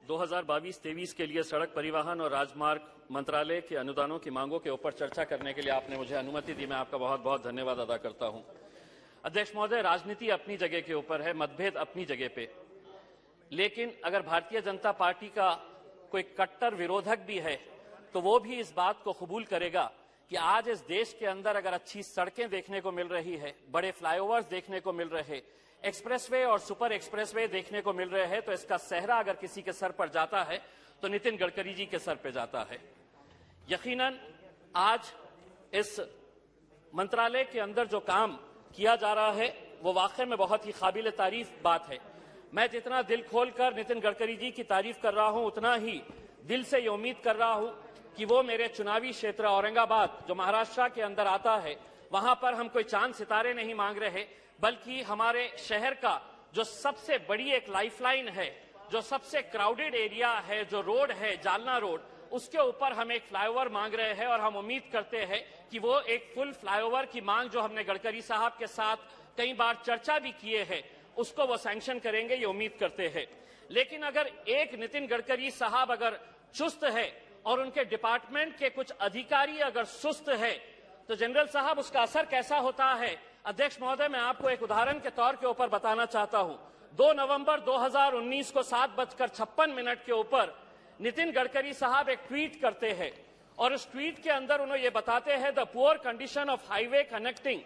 2022-23 के लिए सड़क परिवहन और राजमार्ग मंत्रालय के अनुदानों की मांगों के ऊपर चर्चा करने के लिए आपने मुझे अनुमति दी। मैं आपका बहुत बहुत धन्यवाद अदा करता हूं। अध्यक्ष महोदय, राजनीति अपनी जगह के ऊपर है, मतभेद अपनी जगह पे, लेकिन अगर भारतीय जनता पार्टी का कोई कट्टर विरोधक भी है तो वो भी इस बात को कबूल करेगा कि आज इस देश के अंदर अगर अच्छी सड़कें देखने को मिल रही है, बड़े फ्लाईओवर्स देखने को मिल रहे, एक्सप्रेसवे और सुपर एक्सप्रेसवे देखने को मिल रहे हैं, तो इसका सेहरा अगर किसी के सर पर जाता है तो नितिन गडकरी जी के सर पर जाता है। यकीनन आज इस मंत्रालय के अंदर जो काम किया जा रहा है वो वाकई में बहुत ही काबिल तारीफ बात है। मैं जितना दिल खोलकर नितिन गडकरी जी की तारीफ कर रहा हूं, उतना ही दिल से ये उम्मीद कर रहा हूं कि वो मेरे चुनावी क्षेत्र औरंगाबाद जो महाराष्ट्र के अंदर आता है, वहां पर हम कोई चांद सितारे नहीं मांग रहे, बल्कि हमारे शहर का जो सबसे बड़ी एक लाइफलाइन है, जो सबसे क्राउडेड एरिया है, जो रोड है जालना रोड, उसके ऊपर हम एक फ्लाईओवर मांग रहे हैं और हम उम्मीद करते हैं कि वो एक फुल फ्लाईओवर की मांग जो हमने गडकरी साहब के साथ कई बार चर्चा भी किए हैं, उसको वो सैंक्शन करेंगे, ये उम्मीद करते हैं। लेकिन अगर एक नितिन गडकरी साहब अगर चुस्त है और उनके डिपार्टमेंट के कुछ अधिकारी अगर सुस्त है तो जनरल साहब उसका असर कैसा होता है? अध्यक्ष महोदय, मैं आपको एक उदाहरण के तौर के ऊपर बताना चाहता हूं। 2 नवंबर 2019 को 7:56 के ऊपर नितिन गडकरी साहब एक ट्वीट करते हैं और उस ट्वीट के अंदर उन्होंने ये बताते हैं, the poor condition of highway connecting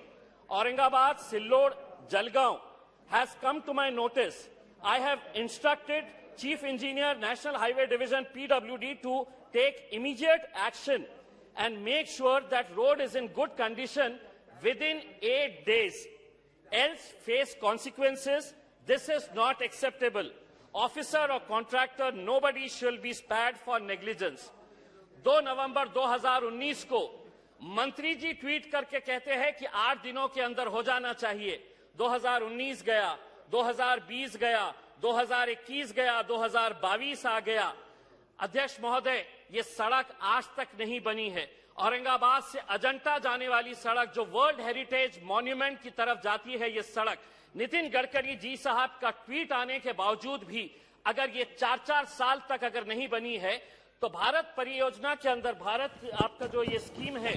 Aurangabad Sillod Jalgaon has come to my notice. I have instructed chief engineer national highway division PWD to take immediate action and make sure that road is in good condition within 8 days, else face consequences. This is not acceptable. Officer or contractor, nobody shall be spared for negligence. 2 नवंबर 2019 को मंत्री जी tweet करके कहते हैं कि 8 दिनों के अंदर हो जाना चाहिए। 2019 गया, 2020 गया, 2021 गया, 2022 आ गया। अध्यक्ष महोदय, ये सड़क आज तक नहीं बनी है। औरंगाबाद से अजंता जाने वाली सड़क जो वर्ल्ड हेरिटेज मॉन्यूमेंट की तरफ जाती है, ये सड़क नितिन गडकरी जी साहब का ट्वीट आने के बावजूद भी अगर ये 4-4 साल तक अगर नहीं बनी है तो भारत परियोजना के अंदर, भारत आपका जो ये स्कीम है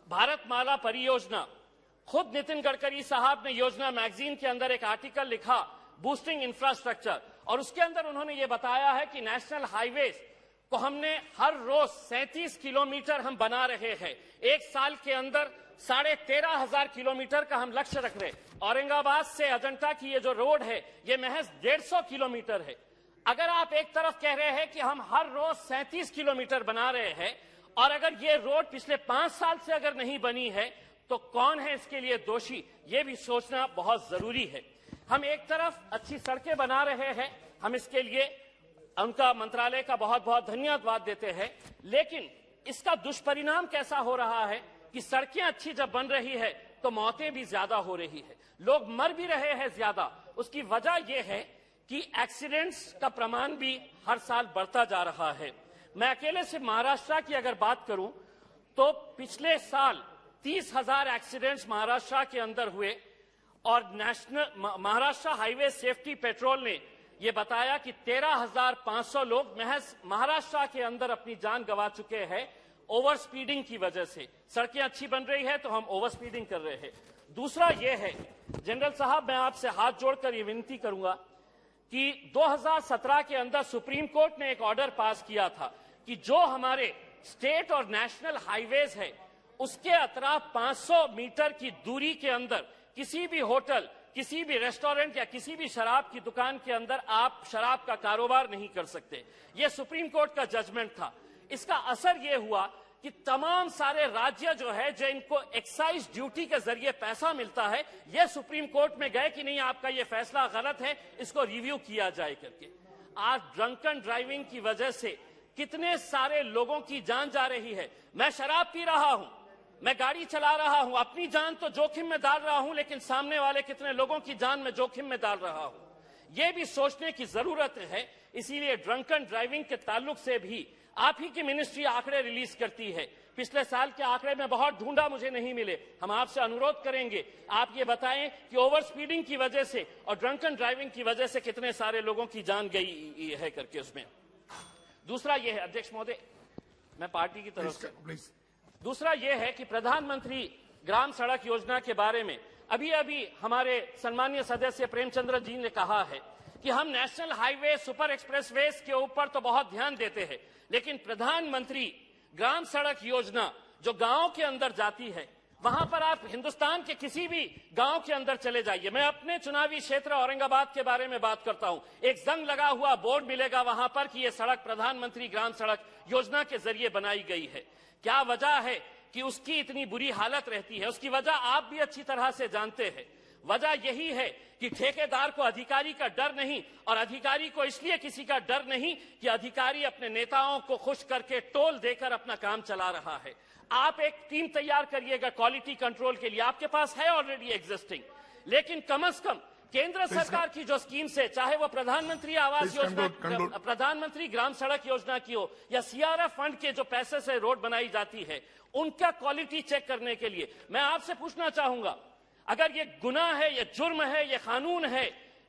भारत माला परियोजना, खुद नितिन गडकरी साहब ने योजना मैगजीन के अंदर एक आर्टिकल लिखा, बूस्टिंग इंफ्रास्ट्रक्चर, और उसके अंदर उन्होंने ये बताया है कि नेशनल हाईवेज को हमने हर रोज 37 किलोमीटर हम बना रहे हैं। एक साल के अंदर 13,500 किलोमीटर का हम लक्ष्य रख रहे हैं। औरंगाबाद से अजंता की ये जो रोड है ये महज 150 किलोमीटर है। अगर आप एक तरफ कह रहे हैं कि हम हर रोज 37 किलोमीटर बना रहे हैं और अगर ये रोड पिछले 5 साल से अगर नहीं बनी है तो कौन है इसके लिए दोषी, ये भी सोचना बहुत जरूरी है। हम एक तरफ अच्छी सड़कें बना रहे हैं, हम इसके लिए उनका मंत्रालय का बहुत बहुत धन्यवाद देते हैं, लेकिन इसका दुष्परिणाम कैसा हो रहा है कि सड़कें अच्छी जब बन रही है तो मौतें भी ज्यादा हो रही है, लोग मर भी रहे हैं ज्यादा। उसकी वजह यह है कि एक्सीडेंट्स का प्रमाण भी हर साल बढ़ता जा रहा है। मैं अकेले से महाराष्ट्र की अगर बात करूं तो पिछले साल 30,000 एक्सीडेंट्स महाराष्ट्र के अंदर हुए और national Maharashtra highway safety petrol ने यह बताया कि 13,500 लोग महज महाराष्ट्र के अंदर अपनी जान गंवा चुके हैं ओवर स्पीडिंग की वजह से। सड़कें अच्छी बन रही है तो हम ओवर स्पीडिंग कर रहे हैं। दूसरा यह है, जनरल साहब, मैं आपसे हाथ जोड़कर यह विनती करूंगा कि 2017 के अंदर सुप्रीम कोर्ट ने एक ऑर्डर पास किया था कि जो हमारे स्टेट और नेशनल हाईवेज है उसके अतराफ 500 मीटर की दूरी के अंदर किसी भी होटल, किसी भी रेस्टोरेंट या किसी भी शराब की दुकान के अंदर आप शराब का कारोबार नहीं कर सकते। यह सुप्रीम कोर्ट का जजमेंट था। इसका असर यह हुआ कि तमाम सारे राज्य जो है, जो इनको एक्साइज ड्यूटी के जरिए पैसा मिलता है, यह सुप्रीम कोर्ट में गए कि नहीं, आपका यह फैसला गलत है, इसको रिव्यू किया जाए करके। आज ड्रंकन ड्राइविंग की वजह से कितने सारे लोगों की जान जा रही है। मैं शराब पी रहा हूं, मैं गाड़ी चला रहा हूं, अपनी जान तो जोखिम में डाल रहा हूं, लेकिन सामने वाले कितने लोगों की जान में जोखिम में डाल रहा हूं, यह भी सोचने की जरूरत है। इसीलिए ड्रंकन ड्राइविंग के ताल्लुक से भी आप ही की मिनिस्ट्री आंकड़े रिलीज करती है पिछले साल के आंकड़े में बहुत ढूंढा, मुझे नहीं मिले। हम आपसे अनुरोध करेंगे, आप ये बताएं कि ओवर स्पीडिंग की वजह से और ड्रंकन ड्राइविंग की वजह से कितने सारे लोगों की जान गई है करके उसमें। दूसरा ये है, अध्यक्ष महोदय, मैं पार्टी की तरफ से, दूसरा ये है कि प्रधानमंत्री ग्राम सड़क योजना के बारे में अभी अभी हमारे सम्मानीय सदस्य प्रेमचंद्र जी ने कहा है कि हम नेशनल हाईवे, सुपर एक्सप्रेसवेज के ऊपर तो बहुत ध्यान देते हैं, लेकिन प्रधानमंत्री ग्राम सड़क योजना जो गांव के अंदर जाती है, वहां पर आप हिंदुस्तान के किसी भी गांव के अंदर चले जाइए। मैं अपने चुनावी क्षेत्र औरंगाबाद के बारे में बात करता हूं। एक जंग लगा हुआ बोर्ड मिलेगा वहां पर कि यह सड़क प्रधानमंत्री ग्राम सड़क योजना के जरिए बनाई गई है। क्या वजह है कि उसकी इतनी बुरी हालत रहती है? उसकी वजह आप भी अच्छी तरह से जानते हैं। वजह यही है कि ठेकेदार को अधिकारी का डर नहीं, और अधिकारी को इसलिए किसी का डर नहीं कि अधिकारी अपने नेताओं को खुश करके टोल देकर अपना काम चला रहा है। आप एक टीम तैयार करिएगा क्वालिटी कंट्रोल के लिए, आपके पास है ऑलरेडी एग्जिस्टिंग, लेकिन कम से कम केंद्र सरकार की जो स्कीम्स है, चाहे वो प्रधानमंत्री आवास योजना, प्रधानमंत्री ग्राम सड़क योजना की हो या सीआरएफ फंड के जो पैसे से रोड बनाई जाती है, उनका क्वालिटी चेक करने के लिए मैं आपसे पूछना चाहूंगा, अगर ये गुनाह है, ये जुर्म है, ये कानून है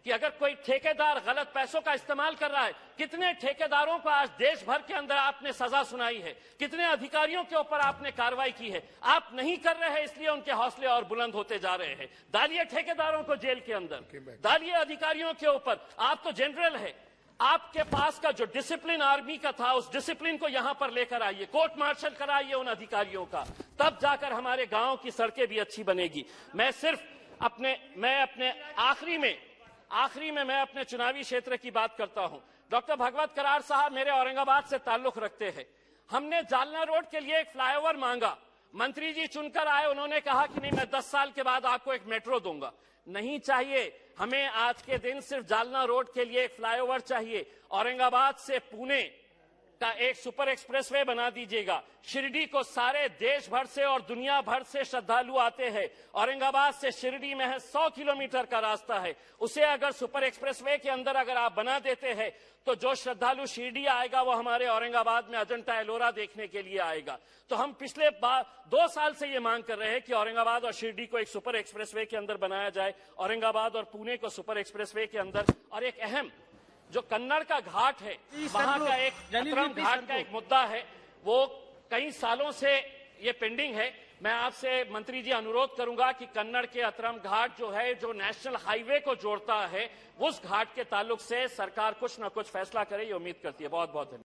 कि अगर कोई ठेकेदार गलत पैसों का इस्तेमाल कर रहा है, कितने ठेकेदारों को आज देश भर के अंदर आपने सजा सुनाई है, कितने अधिकारियों के ऊपर आपने कार्रवाई की है? आप नहीं कर रहे हैं, इसलिए उनके हौसले और बुलंद होते जा रहे हैं। डालिए ठेकेदारों को जेल के अंदर, डालिए अधिकारियों के ऊपर। आप तो जनरल है, आपके पास का जो डिसिप्लिन आर्मी का था, उस डिसिप्लिन को यहां पर लेकर आइए, कोर्ट मार्शल कराइए उन अधिकारियों का, तब जाकर हमारे गांव की सड़कें भी अच्छी बनेगी। मैं अपने चुनावी क्षेत्र की बात करता हूं। डॉक्टर भगवत करार साहब मेरे औरंगाबाद से ताल्लुक रखते हैं। हमने जालना रोड के लिए एक फ्लाईओवर मांगा, मंत्री जी चुनकर आए, उन्होंने कहा कि नहीं, मैं 10 साल के बाद आपको एक मेट्रो दूंगा। नहीं चाहिए हमें आज के दिन सिर्फ जालना रोड के लिए एक फ्लाईओवर चाहिए। औरंगाबाद से पुणे का एक सुपर एक्सप्रेसवे बना दीजिएगा। शिरडी को सारे देश भर से और दुनिया भर से श्रद्धालु आते हैं। औरंगाबाद से शिरडी में 100 किलोमीटर का रास्ता है, उसे अगर सुपर एक्सप्रेसवे के अंदर अगर आप बना देते हैं तो जो श्रद्धालु शिरडी आएगा वो हमारे औरंगाबाद में अजंता एलोरा देखने के लिए आएगा। तो हम पिछले 2 साल से ये मांग कर रहे हैं कि औरंगाबाद और शिरडी को एक सुपर एक्सप्रेसवे के अंदर बनाया जाए, औरंगाबाद और पुणे को सुपर एक्सप्रेसवे के अंदर। और एक अहम जो कन्नड़ का घाट है, वहां का एक अतरम घाट का एक मुद्दा है, वो कई सालों से ये पेंडिंग है। मैं आपसे मंत्री जी अनुरोध करूंगा कि कन्नड़ के अतरम घाट जो है, जो नेशनल हाईवे को जोड़ता है, उस घाट के ताल्लुक से सरकार कुछ न कुछ फैसला करे, ये उम्मीद करती है। बहुत बहुत धन्यवाद।